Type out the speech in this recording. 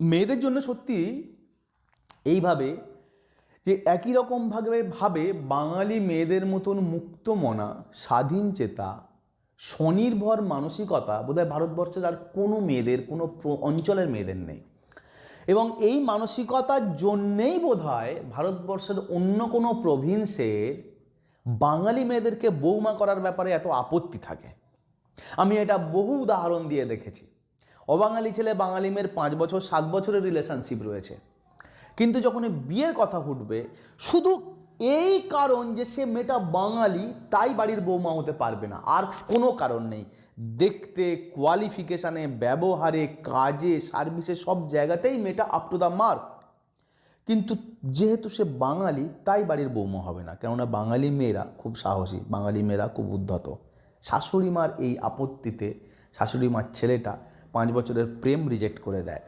মেয়েদের জন্য সত্যি এইভাবে যে একই রকমভাবে ভাবে বাঙালি মেয়েদের মতন মুক্তমনা, স্বাধীন চেতা, স্বনির্ভর মানসিকতা বোধহয় ভারতবর্ষের আর কোনো মেয়েদের, কোনো অঞ্চলের মেয়েদের নেই। এবং এই মানসিকতার জন্যেই বোধহয় ভারতবর্ষের অন্য কোনো প্রভিন্সের বাঙালি মেয়েদেরকে বৌমা করার ব্যাপারে এত আপত্তি থাকে। আমি এটা বহু উদাহরণ দিয়ে দেখেছি। অবাঙালি ছেলে বাঙালি মেয়ের 5 বছর 7 বছরের রিলেশনশিপ রয়েছে, কিন্তু যখন বিয়ের কথা উঠবে শুধু এই কারণ যে সে মেয়েটা বাঙালি তাই বাড়ির বৌমা হতে পারবে না, আর কোনো কারণ নেই। দেখতে, কোয়ালিফিকেশানে, ব্যবহারে, কাজে, সার্ভিসে, সব জায়গাতেই মেয়েটা আপ টু দ্য মার্ক। কিন্তু যেহেতু সে বাঙালি তাই বাড়ির বৌমা হবে না, কেননা বাঙালি মেয়েরা খুব সাহসী, বাঙালি মেয়েরা খুব উদ্ধত। শাশুড়ি মার এই আপত্তিতে শাশুড়ি মার ছেলেটা 5 বছরের প্রেম রিজেক্ট করে দেয়।